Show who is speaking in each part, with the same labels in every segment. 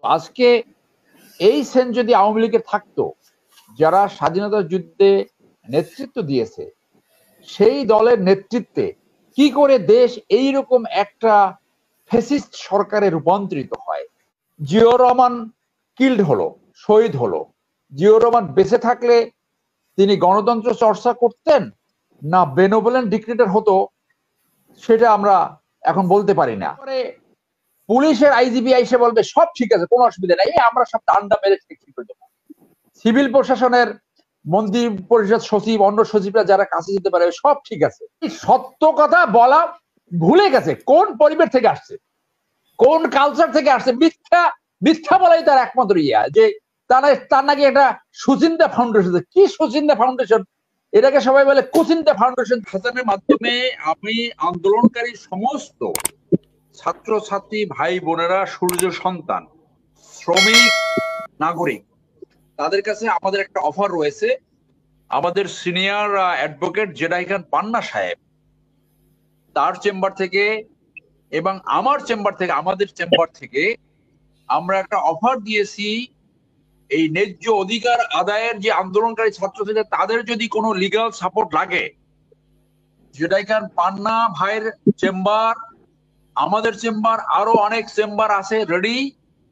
Speaker 1: আজকে এই সেন যদি আওয়ামী লীগের থাকতো, যারা স্বাধীনতা যুদ্ধে নেতৃত্ব দিয়েছে, সেই দলের নেতৃত্বে কি করে দেশ এইরকম একটা ফ্যাসিস্ট সরকারে রূপান্তরিত হয়? জিয়াউর রহমান কিল্ড হলো, শহীদ হলো। জিয়াউর রহমান বেঁচে থাকলে তিনি গণতন্ত্র চর্চা করতেন না বেনোভোলেন্ট ডিক্টেটর হতো, সেটা আমরা এখন বলতে পারি না। পুলিশের আইজিপি এসে বলবে সব ঠিক আছে, কোনো অসুবিধা নাই, আমরা সব ডান্ডা মেরে ঠিক করে দেবো। সিভিল প্রশাসনের মন্ত্রী পরিষদ সচিব, অন্য সচিবরা যারা কাছে যেতে পারে, সব ঠিক আছে। সত্য কথা বলা ভুলে গেছে, কোন পরিবার থেকে আসছে, কোন কালচার থেকে আসছে। মিথ্যা মিথ্যা বলাই তার একমাত্র ইয়া, যে তার নাকি একটা সুচিন্তা ফাউন্ডেশন। কি সুচিন্তা ফাউন্ডেশন? এটাকে সবাই বলে কুচিন্তা ফাউন্ডেশন। হাসানের মাধ্যমে আমি আন্দোলনকারী সমস্ত ছাত্রছাত্রী ভাই বোনেরা, সূর্য সন্তান, শ্রমিক, নাগরিক, তাদের কাছে আমাদের একটা অফার রয়েছে। আমাদের সিনিয়র অ্যাডভোকেট জেডাই খান পান্না সাহেব, তার চেম্বার থেকে এবং আমার চেম্বার থেকে, আমাদের চেম্বার থেকে আমরা একটা অফার দিয়েছি। এই ন্যায্য অধিকার আদায়ের যে আন্দোলনকারী ছাত্রছাত্রী, তাদের যদি কোনো লিগ্যাল সাপোর্ট লাগে, জেডাই খান পান্না ভাইয়ের চেম্বার, আমাদের চেম্বার, আরো অনেক চেম্বার আছে রেডি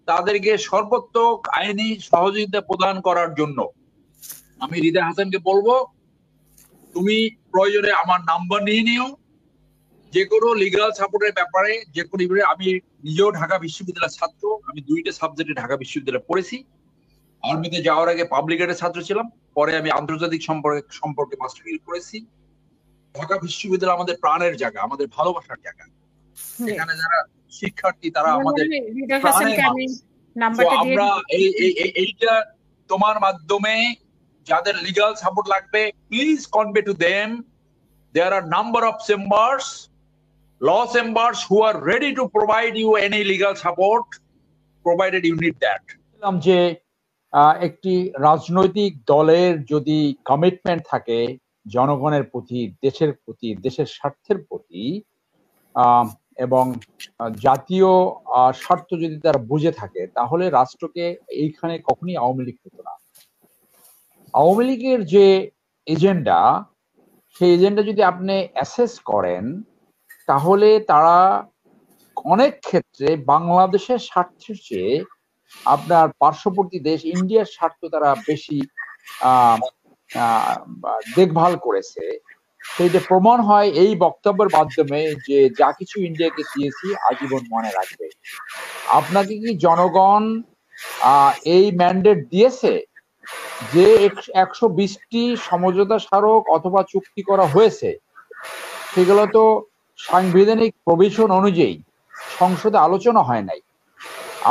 Speaker 1: তাদেরকে সর্বোত্তক আইনি সহযোগিতা প্রদান করার জন্য। আমি হৃদয় হাসানকে বলবো, তুমি প্রয়োজনে আমার নাম্বার নিয়ে নিও, যে কোনো লিগাল সাপোর্টের ব্যাপারে, যে কোনো। আমি নিজেও ঢাকা বিশ্ববিদ্যালয়ের ছাত্র, আমি 2টা সাবজেক্টে ঢাকা বিশ্ববিদ্যালয়ে পড়েছি। আর্মিতে যাওয়ার আগে পাবলিক এডের ছাত্র ছিলাম, পরে আমি আন্তর্জাতিক সম্পর্কে মাস্টার ডিগ্রি করেছি। ঢাকা বিশ্ববিদ্যালয় আমাদের প্রাণের জায়গা, আমাদের ভালোবাসার জায়গা। এখানে যারা শিক্ষার্থী তারা আমাদের প্রাণের মানুষ। আমরা এইটা তোমার মাধ্যমে যাদের লিগাল সাপোর্ট লাগবে, please convey to them. There are number of chambers, law chambers who are ready to provide you any legal support provided you need that. যে একটি রাজনৈতিক দলের যদি কমিটমেন্ট থাকে জনগণের প্রতি, দেশের প্রতি, দেশের স্বার্থের প্রতি, এবং জাতীয় স্বার্থ যদি তারা বুঝে থাকে, তাহলে রাষ্ট্রকে এইখানে কখনই আওয়ামী লীগ হতো না। আওয়ামী লীগের যে এজেন্ডা, সেই এজেন্ডা যদি আপনি অ্যাসেস করেন, তাহলে তারা অনেক ক্ষেত্রে বাংলাদেশের স্বার্থের চেয়ে আপনার পার্শ্ববর্তী দেশ ইন্ডিয়ার স্বার্থ তারা বেশি দেখভাল করেছে। সেইটা প্রমাণ হয় এই বক্তব্যের মাধ্যমে, যে যা কিছু ইন্ডিয়াকে দিয়েছি আজীবন মনে রাখবে। আপনাকে কি জনগণ এই ম্যান্ডেট দিয়েছে যে 120টি সমঝোতা স্মারক অথবা চুক্তি করা হয়েছে, সেগুলো তো সাংবিধানিক প্রভিশন অনুযায়ী সংসদে আলোচনা হয় নাই।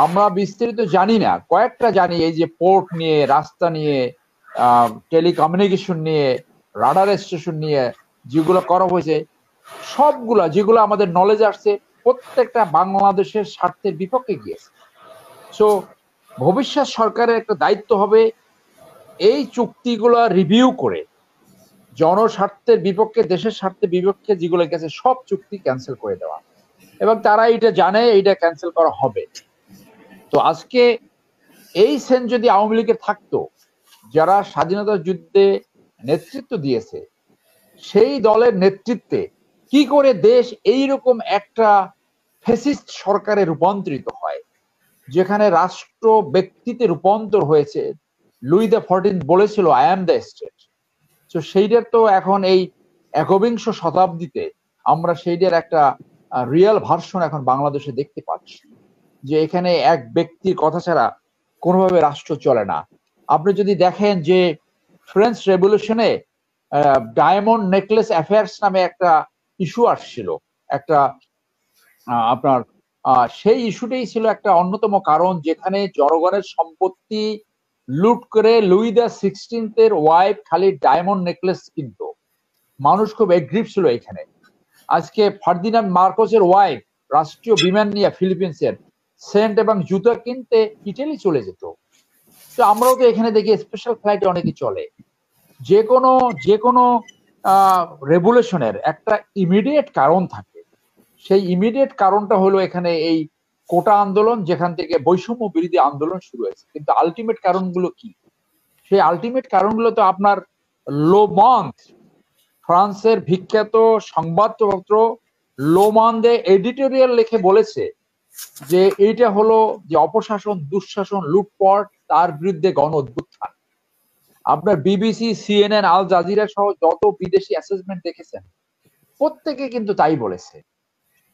Speaker 1: আমরা বিস্তারিত জানি না, কয়েকটা জানি, এই যে পোর্ট নিয়ে, রাস্তা নিয়ে, টেলিকমিউনিকেশন নিয়ে, রাডার স্টেশন নিয়ে যেগুলো করা হয়েছে, সবগুলা যেগুলো আমাদের নলেজ আসছে, প্রত্যেকটা বাংলাদেশের স্বার্থের বিপক্ষে গিয়েছে। সো ভবিষ্যৎ সরকারের একটা দায়িত্ব হবে এই চুক্তিগুলো রিভিউ করে জনস্বার্থের বিপক্ষে, দেশের স্বার্থের বিপক্ষে যেগুলো গেছে সব চুক্তি ক্যান্সেল করে দেওয়া, এবং তারা এটা জানে এইটা ক্যান্সেল করা হবে। তো আজকে এই সেন যদি আওয়ামী লীগের থাকতো, যারা স্বাধীনতা যুদ্ধে নেতৃত্ব দিয়েছে, সেই দলের নেতৃত্বে কি করে দেশ এইরকম একটা ফ্যাসিস্ট সরকারে রূপান্তরিত হয়, যেখানে রাষ্ট্র ব্যক্তিতে রূপান্তর হয়েছে। লুই দ্য 14 বলেছিল আই এম দ্য স্টেট। তো সেইটার তো এখন এই একবিংশ শতাব্দীতে আমরা সেইটার একটা রিয়েল ভার্সন এখন বাংলাদেশে দেখতে পাচ্ছি, যে এখানে এক ব্যক্তির কথা ছাড়া কোনোভাবে রাষ্ট্র চলে না। আপনি যদি দেখেন যে ফ্রেঞ্চ রেভলিউশনে ডায়মন্ড নেকলেস অ্যাফেয়ার্স নামে একটা ইস্যু আসছিল, একটা আপনার সেই ইস্যুটাই ছিল একটা অন্যতম কারণ, যেখানে জনগণের সম্পত্তি লুট করে লুই দ্য 16 ওয়াইফ খালি ডায়মন্ড নেকলেস কিনতো। মানুষ খুব এগ্রিভ ছিল এখানে। আজকে ফার্দিনান্দ মার্কোসের ওয়াইফ রাষ্ট্রীয় বিমান নিয়ে ফিলিপিন্সের সেন্ট এবং জুতো কিনতে ইটালি চলে যেত। তো আমরাও তো এখানে দেখি স্পেশাল ফ্লাইটে অনেকে চলে। যে কোনো রেভলিউশনের একটা ইমিডিয়েট কারণ থাকে, সেই ইমিডিয়েট কারণটা হলো এখানে এই কোটা আন্দোলন, যেখান থেকে বৈষম্য বিরোধী আন্দোলন শুরু হয়েছে। কিন্তু আলটিমেট কারণগুলো কি? সেই আলটিমেট কারণগুলো তো আপনার লো মন্থ, ফ্রান্সের বিখ্যাত সংবাদপত্র লোমান্দে এডিটোরিয়াল লিখে বলেছে যে এইটা হলো যে অপশাসন, দুঃশাসন, লুটপাট, তার বিরুদ্ধে গণ অভ্যুত্থান। আপনার বিবিসি, সিএনএন, আল জাজিরা সহ যত বিদেশি অ্যাসেসমেন্ট দেখেছেন প্রত্যেকে কিন্তু তাই বলেছে।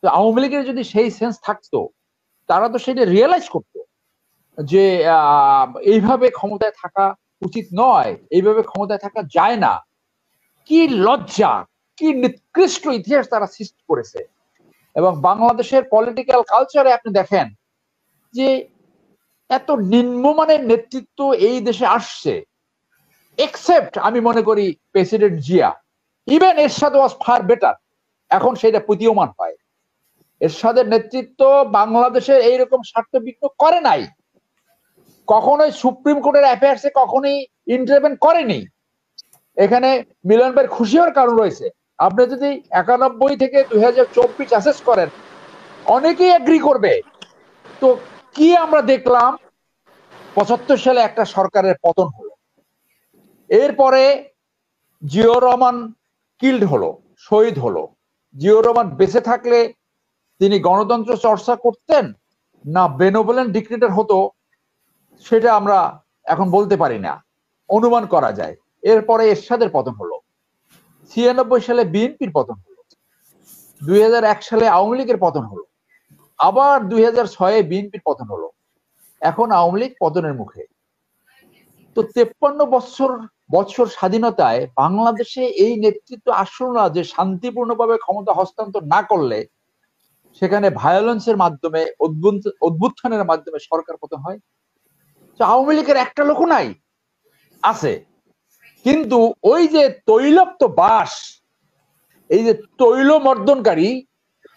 Speaker 1: তো আওয়ামী লীগের যদি সেই সেন্স থাকতো, তারা তো সেটা রিয়েলাইজ করতো যে এইভাবে ক্ষমতায় থাকা উচিত নয়, এইভাবে ক্ষমতায় থাকা যায় না। কি লজ্জা, কি নিকৃষ্ট ইতিহাস তারা সৃষ্টি করেছে। এবং বাংলাদেশের পলিটিক্যাল কালচারে আপনি দেখেন যে এত নিম্নমানের নেতৃত্ব এই দেশে আসছে, এক্সেপ্ট আমি মনে করি প্রেসিডেন্ট জিয়া। ইভেন এরশাদ ওয়াজ ফার বেটার, এখন সেটা প্রতীয়মান হয়। এরশাদের নেতৃত্ব বাংলাদেশের এইরকম স্বার্থবিঘ্ন করে নাই, কখনোই সুপ্রিম কোর্টের অ্যাফেয়ার্সে কখনোই ইন্টারভেন করেনি। এখানে মিলন ভাইয়ের খুশি হওয়ার কারণ রয়েছে। আপনি যদি 91 থেকে 2024 অ্যাসেস করেন, অনেকেই এগ্রি করবে। তো কি আমরা দেখলাম, 75 সালে একটা সরকারের পতন হলো, এরপরে জিয়াউর রহমান কিল্ড হলো, শহীদ হলো। জিয়াউর রহমান বেঁচে থাকলে তিনি গণতন্ত্র চর্চা করতেন না বেনোভোলেন্ট ডিক্টেটর হতো, সেটা আমরা এখন বলতে পারি না, অনুমান করা যায়। এরপরে এরশাদের পতন হলো, 96 সালে বিএনপির পতন হলো, 2001 সালে আওয়ামী লীগের পতন হলো, আবার 2006-এ বিএনপির পতন হলো, এখন আওয়ামী লীগ পতনের মুখে। তো 53 বছর স্বাধীনতায় বাংলাদেশে এই নেতৃত্ব আসলো না যে শান্তিপূর্ণভাবে ক্ষমতা হস্তান্তর না করলে সেখানে ভায়োলেন্সের মাধ্যমে, অভ্যুত্থানের মাধ্যমে সরকার পতন হয়। তো আওয়ামী লীগের একটা লোক নাই, আছে কিন্তু ওই যে তৈলক্ত বাস, এই যে তৈল মর্দনকারী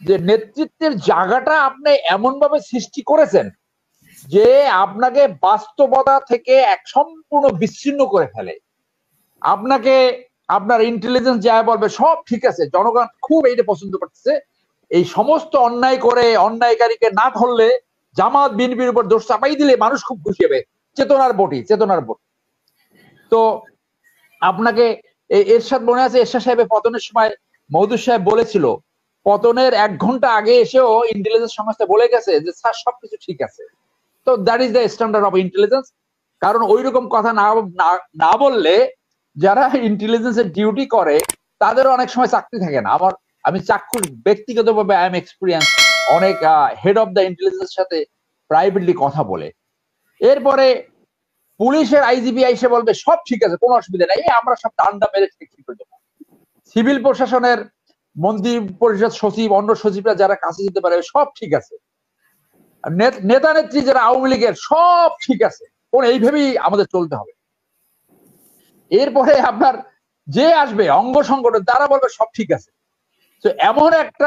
Speaker 1: যে নেতৃত্বের জায়গাটা আপনি এমন ভাবে সৃষ্টি করেছেন যে আপনাকে বাস্তবতা থেকে এক সম্পূর্ণ বিচ্ছিন্ন করে ফেলে। আপনাকে আপনার ইন্টেলিজেন্স যা বলবে সব ঠিক আছে, জনগণ খুব এইটা পছন্দ করতেছে, এই সমস্ত অন্যায় করে অন্যায়কারীকে না ধরলে, জামাত বিএনপির উপর দোষ চাপাই দিলে মানুষ খুব খুশি হবে, চেতনার ভোট। তো আপনাকে এরশাদ মনে আছে, এরশাদ সাহেবের পতনের সময় মওদুদ সাহেব বলেছিল, পতনের 1 ঘন্টা আগে এসেও ইন্টেলিজেন্স সংস্থা বলে গেছে যে স্যার সবকিছু ঠিক আছে। তো that is the standard of intelligence. কারণ ওই রকম কথা না বললে যারা ইন্টেলিজেন্সের ডিউটি করে তাদেরও অনেক সময় চাকরি থাকে না। আমি চাক্ষুষ ব্যক্তিগতভাবে আই এম এক্সপিরিয়েন্স, অনেক হেড অফ দ্য ইন্টেলিজেন্সের সাথে প্রাইভেটলি কথা বলে। এরপরে পুলিশের আইজিপি এসে বলবে সব ঠিক আছে, কোনো অসুবিধা নেই, আমরা সব ঠান্ডা মেরে ঠিক করে দেবো। সিভিল প্রশাসনের মন্ত্রী পরিষদ সচিব, অন্য সচিবরা যারা কাছে যেতে পারে সব ঠিক আছে, নেতা নেত্রী যারা আওয়ামী লীগের সব ঠিক আছে, কোন এইভাবেই আমাদের চলতে হবে। এরপরে আপনার যে আসবে অঙ্গ সংগঠন তারা বলবে সব ঠিক আছে। তো এমন একটা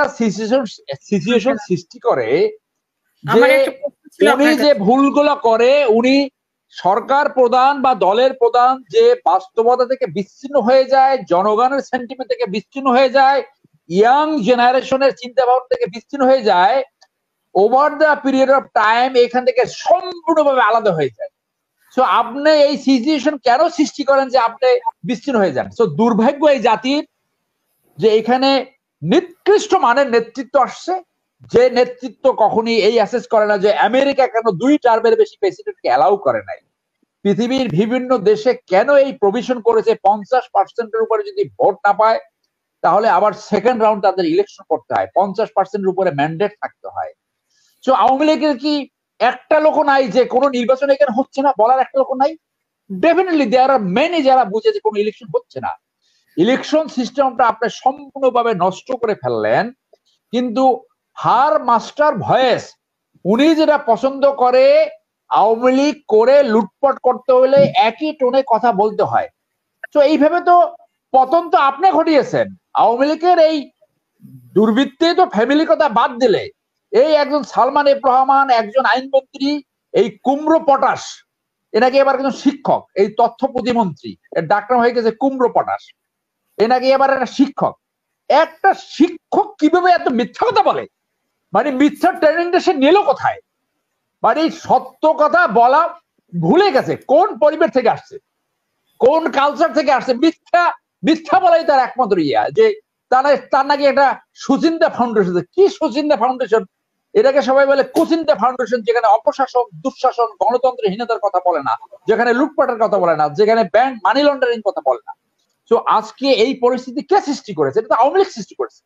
Speaker 1: সিচুয়েশন সৃষ্টি করে যে উনি যে ভুলগুলো করে, উনি সরকার প্রধান বা দলের প্রধান যে বাস্তবতা থেকে বিচ্ছিন্ন হয়ে যায়, জনগণের সেন্টিমেন্ট থেকে বিচ্ছিন্ন হয়ে যায়, ইয়াং জেনারেশনের চিন্তা ভাবনা থেকে বিচ্ছিন্ন হয়ে যায়, over the period of time এখান থেকে সম্পূর্ণভাবে আলাদা হয়ে যায়। সো আপনি এই সিচুয়েশন কেন সৃষ্টি করেন যে আপনি বিচ্ছিন্ন হয়ে যান? সো দুর্ভাগ্য এই জাতির যে এখানে নিকৃষ্ট মানের নেতৃত্ব আসছে, যে নেতৃত্ব কখনই এই অ্যাসেস করে না যে আমেরিকা কেন 2 টার্মের বেশি প্রেসিডেন্টকে অ্যালাউ করে নাই, পৃথিবীর বিভিন্ন দেশে কেন এই প্রভিশন করেছে 50%-এর উপরে যদি ভোট না পায় তাহলে আবার সেকেন্ড রাউন্ড তাদের ইলেকশন করতে হয়, 50%-এর উপরে ম্যান্ডেট থাকতে হয়। তো আওয়ামী লীগের কি একটা লোক নাই যে কোনো নির্বাচন এখানে হচ্ছে না বলার? একটা লোক নাই? ডেফিনেটলি দেয়ার আর মেনি যারা বুঝে যে কোনো ইলেকশন হচ্ছে না। ইলেকশন সিস্টেমটা আপনি সম্পূর্ণভাবে নষ্ট করে ফেললেন। কিন্তু হার মাস্টার ভয়েস, উনি যেটা পছন্দ করে, আওয়ামী লীগ করে লুটপাট করতে হলে একই টোনে কথা বলতে হয়। তো এইভাবে তো পতন তো আপনি ঘটিয়েছেন। আওয়ামী লীগের এই দুর্বৃত্তে তো ফ্যামিলি কথা বাদ দিলে, এই একজন সালমান এফ রহমান, একজন আইনমন্ত্রী, এই কুমড়ো পটাশ, এনাকে এবার একজন শিক্ষক, এই তথ্য প্রতিমন্ত্রী, এর ডাক্তার হয়ে গেছে কুমড়ো পটাশ, এনাকে এবার একটা শিক্ষক কিভাবে এত মিথ্যা কথা বলে? মানে মিথ্যা ট্রেনিংটা সে নিল কোথায়? মানে সত্য কথা বলা ভুলে গেছে, কোন পরিবেশ থেকে আসছে, কোন কালচার থেকে আসছে। মিথ্যা মিথ্যা বলাই তার একমাত্র ইয়া, যে তার নাকি একটা সুচিন্তা ফাউন্ডেশন। কি সুচিন্তা ফাউন্ডেশন? এটাকে সবাই বলে কুচিন্তা ফাউন্ডেশন, যেখানে অপশাসন, দুঃশাসন, গণতন্ত্রহীনতার কথা বলে না, যেখানে লুটপাটের কথা বলে না, যেখানে ব্যাংক মানি লন্ডারিং কথা বলে না। তো আজকে এই পরিস্থিতি কে সৃষ্টি করেছে? এটা তো আওয়ামী লীগ সৃষ্টি করেছে।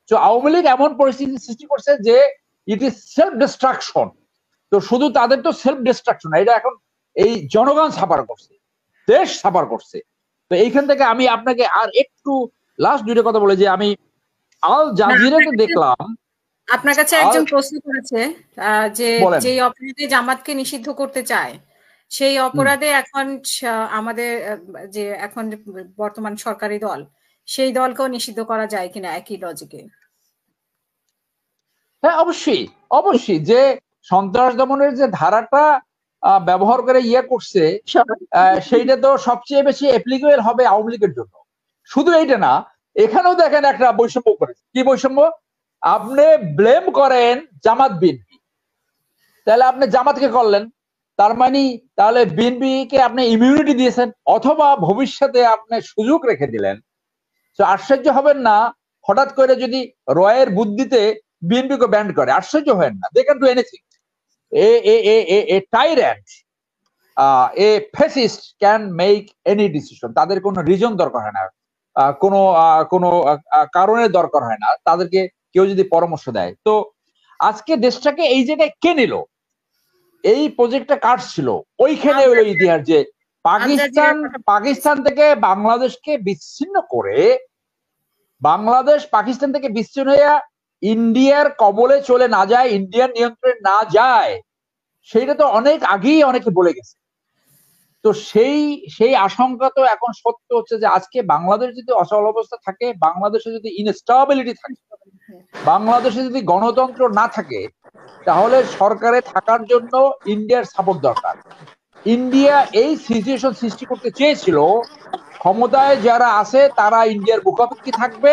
Speaker 1: তো আওয়ামী লীগ এমন পরিস্থিতি সৃষ্টি করছে যে ইট ইজ সেলফ ডিস্ট্রাকশন। তো শুধু তাদের তো সেলফ ডিস্ট্রাকশন, এটা এখন এই জনগণ সাফার করছে, দেশ সাফার করছে। তো এইখান থেকে আমি আপনাকে আর একটু লাস্ট দুইটা কথা বলে, যে আমি আল জাজিরাতে দেখলাম,
Speaker 2: আপনার কাছে একজন প্রশ্ন করেছে যে যেই অপরাধে জামাতকে নিষিদ্ধ করতে চায় সেই অপরাধে এখন আমাদের যে এখন বর্তমান সরকারি দল, সেই দলকেও নিষিদ্ধ করা যায় কিনা একই লজিকে?
Speaker 1: হ্যাঁ, অবশ্যই অবশ্যই। যে সন্ত্রাস দমনের যে ধারাটা ব্যবহার করে ইয়ে করছে, সেইটা তো সবচেয়ে বেশি অ্যাপ্লিকেবল হবে আওয়ামী লীগের জন্য। শুধু এইটা না, এখানেও দেখেন একটা বৈষম্য করেছে। কি বৈষম্য? আপনি ব্লেম করেন জামাত বিএনপি, তাহলে আপনি জামাতকে করলেন, তার মানে তাহলে বিএনপি কে আপনি ইমিউনিটি দিয়েছেন, অথবা ভবিষ্যতে আপনি সুযোগ রেখে দিলেন। তো আশ্চর্য হবেন না হঠাৎ করে যদি রয়ের বুদ্ধিতে বিএনপি কে ব্যান্ড করে, আশ্চর্য হবেন না। They can do anything. A tyrant, a fascist can make any decision. তাদের কোনো রিজন দরকার হয় না, কোনো কারণের দরকার হয় না, তাদেরকে কেউ যদি পরামর্শ দেয়। তো আজকে দেশটাকে এই জায়গায় কে নিল? এই প্রজেক্টটা কার ছিল? ওইখানে হলো ইতিহাস, যে পাকিস্তান থেকে বাংলাদেশকে বিচ্ছিন্ন করে, বাংলাদেশ পাকিস্তান থেকে বিচ্ছিন্ন হয়ে ইন্ডিয়ার কবলে চলে না যায়, ইন্ডিয়ার নিয়ন্ত্রণে না যায়, সেইটা তো অনেক আগেই অনেকে বলে গেছে। তো সেই আশঙ্কা তো এখন সত্য হচ্ছে, যে আজকে বাংলাদেশ যদি অচল অবস্থা থাকে, বাংলাদেশে যদি ইনস্টেবিলিটি থাকে, বাংলাদেশে যদি গণতন্ত্র না থাকে, তাহলে সরকারে থাকার জন্য ইন্ডিয়ার সাপোর্ট দরকার। ইন্ডিয়া এই সিচুয়েশন সৃষ্টি করতে চেয়েছিল, ক্ষমতায় যারা আছে তারা ইন্ডিয়ার মুখাপেক্ষী থাকবে,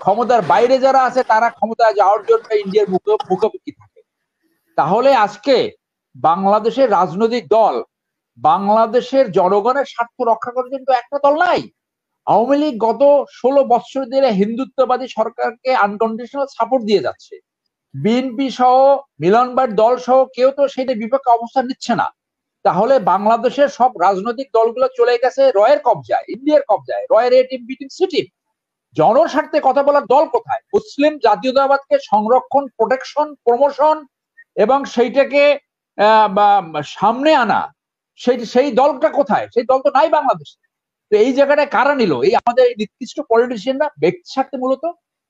Speaker 1: ক্ষমতার বাইরে যারা আছে তারা ক্ষমতায় যাওয়ার জন্য ইন্ডিয়ার মুখাপেক্ষী থাকবে। তাহলে আজকে বাংলাদেশের রাজনৈতিক দল বাংলাদেশের জনগণের স্বার্থ রক্ষা করার জন্য একটা দল নাই। আওয়ামী লীগ গত 16 বছর ধরে হিন্দুত্ববাদী সরকারকে আনকন্ডিশনাল সাপোর্ট দিয়ে যাচ্ছে। বিএনপি সহ মিলনবাদ দল সহ কেউ তো সেটা বিপক্ষে অবস্থান নিচ্ছে না। তাহলে বাংলাদেশের সব রাজনৈতিক দলগুলো চলে গেছে রয়ের কবজায়, ইন্ডিয়ার কবজায়। রয়ের A team, B team, C team. জনস্বার্থে কথা বলার দল কোথায়? মুসলিম জাতীয়তাবাদকে সংরক্ষণ, প্রোটেকশন, প্রমোশন এবং সেইটাকে সামনে আনা, সেই দলটা কোথায়? সেই দল তো নাই বাংলাদেশে। তো এই জায়গাটা কারা নিল? এই আমাদের নির্দিষ্ট পলিটিশিয়ানরা, ব্যক্তি স্বার্থে মূলত।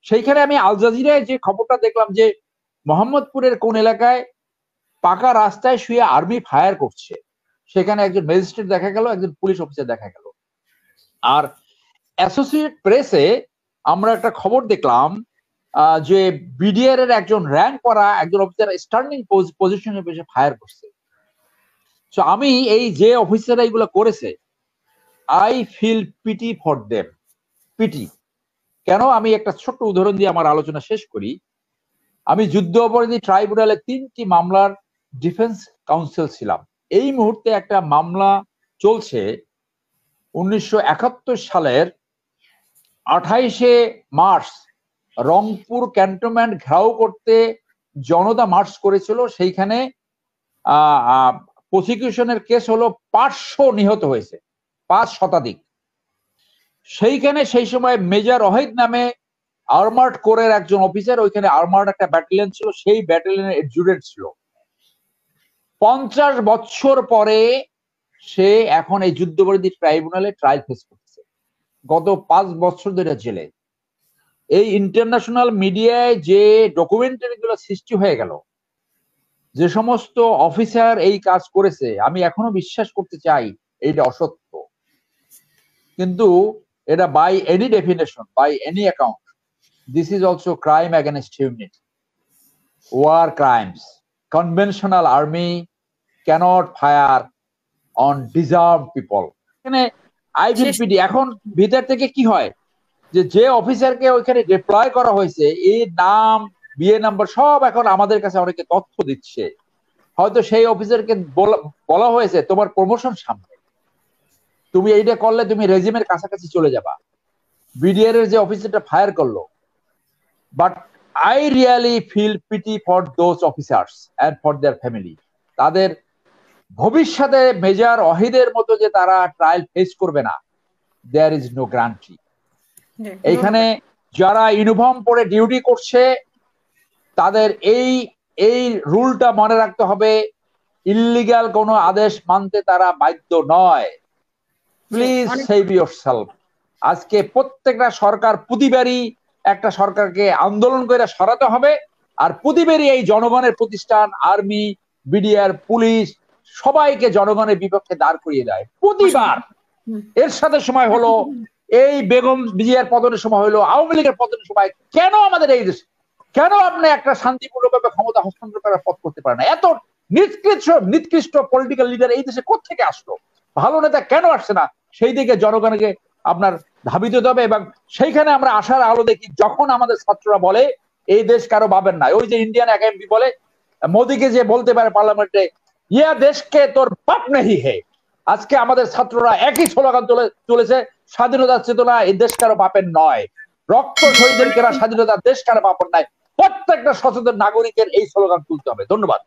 Speaker 1: সেইখানে আমি আল জাজিরায় যে খবরটা দেখলাম, যে মোহাম্মদপুরের কোন এলাকায় পাকা রাস্তায় শুয়ে আর্মি ফায়ার করছে, সেখানে একজন ম্যাজিস্ট্রেট দেখা গেল, একজন পুলিশ অফিসার দেখা গেল। আর অ্যাসোসিয়েট প্রেসে আমরা একটা খবর দেখলাম, যে বিডিআর এর একজন র্যাঙ্ক করা একজন অফিসার স্টার্নিং পজিশনে বসে ফায়ার করছে। তো আমি এই যে অফিসাররা এগুলো করেছে, I feel pity for them, pity. কেন? আমি একটা ছোট্ট উদাহরণ দিয়ে আমার আলোচনা শেষ করি। আমি যুদ্ধ অপরাধী ট্রাইব্যুনালে 3টি মামলার ডিফেন্স কাউন্সিল ছিলাম। এই মুহূর্তে একটা মামলা চলছে 1971 সালের 28শে মার্চ রংপুর ক্যান্টনমেন্ট ঘেরাও করতে জনতা মার্চ করেছিল। সেইখানে প্রসিকিউশনের কেস হলো 500 নিহত হয়েছে, 5 শতাধিক। সেইখানে সেই সময় মেজর ওয়াহিদ নামে আর্মার্ড কোরের একজন অফিসার, ওইখানে আর্মার্ড একটা ব্যাটালিয়ন ছিল, সেই ব্যাটালিয়নের এডজুটেন্ট ছিল। 50 বছর পরে সে এখন এই যুদ্ধবন্দী ট্রাইব্যুনালে ট্রায়াল ফেস করছে, গত 5 বছর ধরে জেলে। এই ইন্টারন্যাশনাল মিডিয়ায় যে ডকুমেন্টারি গুলো সৃষ্টি হয়ে গেল, যে সমস্ত অফিসার এই কাজ করেছে, আমি এখনো বিশ্বাস করতে চাই এটা অসত্য। কিন্তু এটা by any definition, by any account, this is also crime against humanity, war crimes. Conventional army cannot fire on disarmed people. এখানে আইভিপিডি এখন ভিতর থেকে কি হয়, যে অফিসারকে ওইখানে ডিপ্লয় করা হয়েছে, এই নাম বিএ নাম্বার সব এখন আমাদের কাছে অনেকে তথ্য দিচ্ছে। হয়তো সেই অফিসারকে বলা হয়েছে তোমার প্রমোশন সামনে, তুমি এইটা করলে তুমি রেজিমের কাছাকাছি চলে যাবা। বিডিআর এর যে অফিসারটা ফায়ার করলো, but I really feel pity for those officers and for their family. তাদের ভবিষ্যতে মেজর ওয়াহিদের মতো যে তারা ট্রায়াল ফেস করবে না, দেয়ার ইজ নো গ্যারান্টি। এইখানে যারা ইউনিফর্ম পরে ডিউটি করছে তাদের এই রুলটা মনে রাখতে হবে, ইল্লিগাল কোনো আদেশ মানতে তারা বাধ্য নয়। Please save yourself. আজকে প্রত্যেকটা সরকার প্রতিবারই একটা সরকারকে আন্দোলন করে সরাতে হবে, আর প্রতিবারই এই জনগণের প্রতিষ্ঠান, আর্মি, বিডিআর, পুলিশ সবাইকে জনগণের বিপক্ষে দাঁড় করিয়ে দেয় প্রতিবার। এর সাথে সময় হলো এই বেগম জিয়ার পতনের সময় হলো, আওয়ামী লীগের পতনের সময়। কেন আমাদের এই দেশ, কেন আপনি একটা শান্তিপূর্ণভাবে ক্ষমতা হস্তান্তর করার পথ করতে পারেন না? এত নিকৃষ্ট পলিটিক্যাল লিডার এই দেশে কোত্থেকে আসলো? ভালো নেতা কেন আসছে না? সেই দিকে জনগণকে আপনার ধাবিত হবে, এবং সেইখানে আমরা আশার আলো দেখি যখন আমাদের ছাত্ররা বলে এই দেশ কারো বাবের নাই। ওই যে ইন্ডিয়ান একাডেমি বলে মোদীকে যে বলতে পারে পার্লামেন্টে, ইয়া দেশকে তোর বাপ নেই হে। আজকে আমাদের ছাত্ররা একই স্লোগান তুলেছে, স্বাধীনতার চেতনা এই দেশ কারো বাপের নয়, রক্ত শহীদের কেরা স্বাধীনতা, দেশ কারো বাপের নয়। প্রত্যেকটা সচেতন নাগরিকের এই স্লোগান তুলতে হবে। ধন্যবাদ।